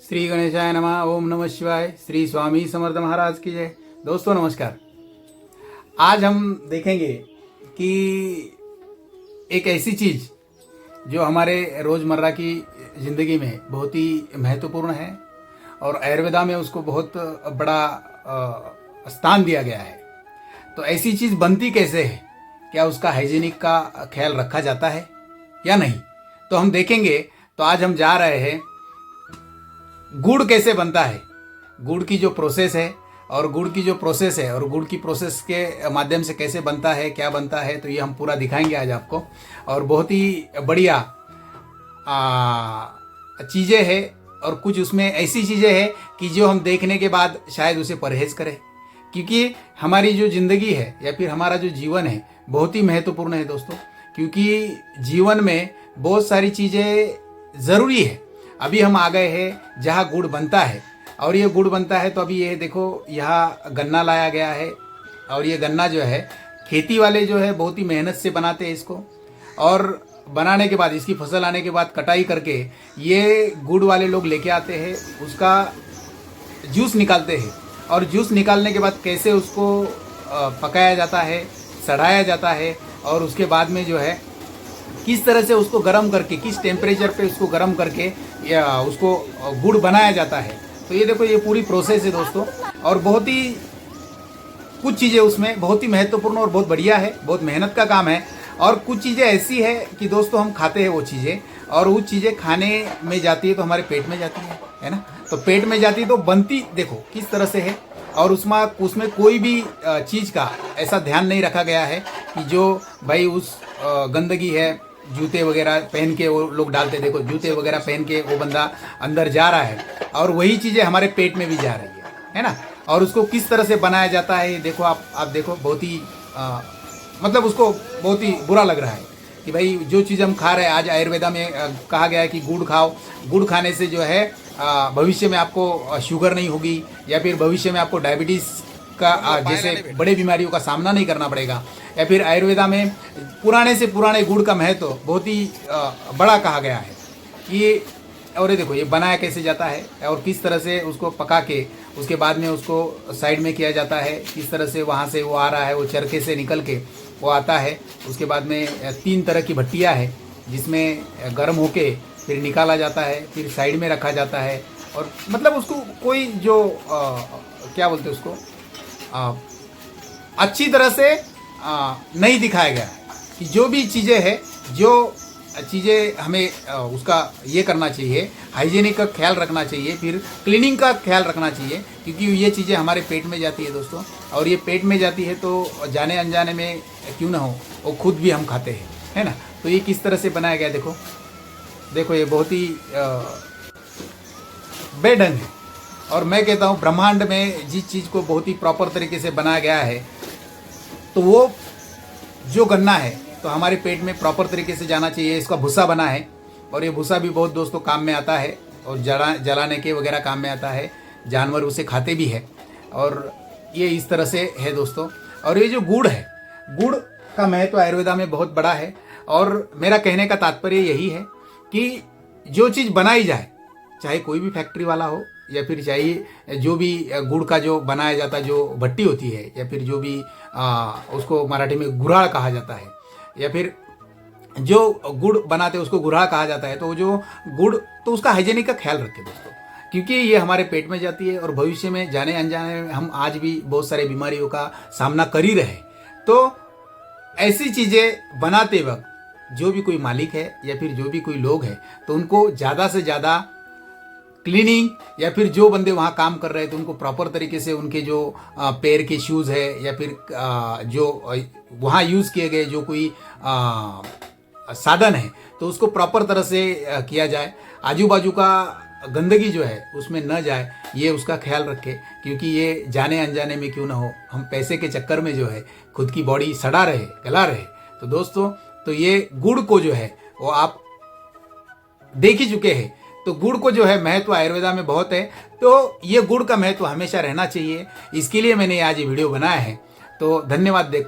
श्री गणेशाय नमः। ओम नमः शिवाय। श्री स्वामी समर्थ महाराज की जय। दोस्तों नमस्कार। आज हम देखेंगे कि एक ऐसी चीज जो हमारे रोजमर्रा की जिंदगी में बहुत ही महत्वपूर्ण है और आयुर्वेदा में उसको बहुत बड़ा स्थान दिया गया है। तो ऐसी चीज बनती कैसे है, क्या उसका हाइजीनिक का ख्याल रखा जाता है या नहीं, तो हम देखेंगे। तो आज हम जा रहे हैं गुड़ कैसे बनता है, गुड़ की जो प्रोसेस है और गुड़ की जो प्रोसेस है और गुड़ की प्रोसेस के माध्यम से कैसे बनता है, क्या बनता है, तो ये हम पूरा दिखाएंगे आज आपको। और बहुत ही बढ़िया चीज़ें हैं और कुछ उसमें ऐसी चीज़ें हैं कि जो हम देखने के बाद शायद उसे परहेज करें, क्योंकि हमारी जो ज़िंदगी है या फिर हमारा जो जीवन है बहुत ही महत्वपूर्ण है दोस्तों। क्योंकि जीवन में बहुत सारी चीज़ें ज़रूरी है। अभी हम आ गए हैं जहाँ गुड़ बनता है और ये गुड़ बनता है तो अभी ये देखो यहाँ गन्ना लाया गया है और ये गन्ना जो है खेती वाले जो है बहुत ही मेहनत से बनाते हैं इसको। और बनाने के बाद इसकी फसल आने के बाद कटाई करके ये गुड़ वाले लोग लेके आते हैं, उसका जूस निकालते हैं और जूस निकालने के बाद कैसे उसको पकाया जाता है, सड़ाया जाता है और उसके बाद में जो है किस तरह से उसको गर्म करके, किस टेम्परेचर पे उसको गर्म करके या उसको गुड़ बनाया जाता है। तो ये देखो ये पूरी प्रोसेस है दोस्तों। और बहुत ही कुछ चीज़ें उसमें बहुत ही महत्वपूर्ण और बहुत बढ़िया है, बहुत मेहनत का काम है। और कुछ चीज़ें ऐसी है कि दोस्तों हम खाते हैं वो चीज़ें और वो चीज़ें खाने में जाती है तो हमारे पेट में जाती है ना। तो पेट में जाती है तो बनती देखो किस तरह से है। और उसमें कोई भी चीज़ का ऐसा ध्यान नहीं रखा गया है कि जो भाई उस गंदगी है, जूते वगैरह पहन के वो लोग डालते, देखो जूते वगैरह पहन के वो बंदा अंदर जा रहा है और वही चीज़ें हमारे पेट में भी जा रही है ना। और उसको किस तरह से बनाया जाता है ये देखो आप देखो, बहुत ही मतलब उसको बहुत ही बुरा लग रहा है कि भाई जो चीज़ हम खा रहे हैं। आज आयुर्वेदा में कहा गया है कि गुड़ खाओ, गुड़ खाने से जो है भविष्य में आपको शुगर नहीं होगी या फिर भविष्य में आपको डायबिटीज़ का जैसे बड़े बीमारियों का सामना नहीं करना पड़ेगा। या फिर आयुर्वेदा में पुराने से पुराने गुड़ का महत्व बहुत ही बड़ा कहा गया है कि और ये देखो ये बनाया कैसे जाता है और किस तरह से उसको पका के उसके बाद में उसको साइड में किया जाता है, किस तरह से वहाँ से वो आ रहा है, वो चरखे से निकल के वो आता है। उसके बाद में 3 तरह की भट्टियाँ है जिसमें गर्म होके फिर निकाला जाता है, फिर साइड में रखा जाता है। और मतलब उसको कोई जो क्या बोलते हैं उसको अच्छी तरह से नहीं दिखाया गया है कि जो भी चीज़ें हैं, जो चीज़ें हमें उसका ये करना चाहिए, हाइजीनिक का ख्याल रखना चाहिए, फिर क्लीनिंग का ख्याल रखना चाहिए, क्योंकि ये चीज़ें हमारे पेट में जाती है दोस्तों। और ये पेट में जाती है तो जाने अनजाने में क्यों ना हो वो खुद भी हम खाते हैं, है ना। तो ये किस तरह से बनाया गया देखो, देखो ये बहुत ही बेढंग है। और मैं कहता हूँ ब्रह्मांड में जिस चीज़ को बहुत ही प्रॉपर तरीके से बनाया गया है तो वो जो गन्ना है तो हमारे पेट में प्रॉपर तरीके से जाना चाहिए। इसका भूसा बना है और ये भूसा भी बहुत दोस्तों काम में आता है और जलाने के वगैरह काम में आता है, जानवर उसे खाते भी है। और ये इस तरह से है दोस्तों। और ये जो गुड़ है, गुड़ का महत्व आयुर्वेदा में बहुत बड़ा है। और मेरा कहने का तात्पर्य यही है कि जो चीज़ बनाई जाए, चाहे कोई भी फैक्ट्री वाला हो या फिर चाहे जो भी गुड़ का जो बनाया जाता जो भट्टी होती है या फिर जो भी उसको मराठी में गुराड़ कहा जाता है या फिर जो गुड़ बनाते हैं उसको गुराड़ कहा जाता है। तो जो गुड़ तो उसका हाइजीनिक का ख्याल रखें दोस्तों, क्योंकि ये हमारे पेट में जाती है और भविष्य में जाने अनजाने में हम आज भी बहुत सारे बीमारियों का सामना कर ही रहे। तो ऐसी चीज़ें बनाते वक्त जो भी कोई मालिक है या फिर जो भी कोई लोग है तो उनको ज़्यादा से ज़्यादा क्लीनिंग या फिर जो बंदे वहाँ काम कर रहे थे उनको प्रॉपर तरीके से उनके जो पैर के शूज़ है या फिर जो वहाँ यूज़ किए गए जो कोई साधन है तो उसको प्रॉपर तरह से किया जाए। आजू बाजू का गंदगी जो है उसमें न जाए, ये उसका ख्याल रखे, क्योंकि ये जाने अनजाने में क्यों ना हो हम पैसे के चक्कर में जो है खुद की बॉडी सड़ा रहे, गला रहे। तो दोस्तों तो ये गुड़ को जो है वो आप देख ही चुके हैं। तो गुड़ को जो है महत्व आयुर्वेदा में बहुत है, तो ये गुड़ का महत्व हमेशा रहना चाहिए। इसके लिए मैंने आज ये वीडियो बनाया है। तो धन्यवाद। देखो।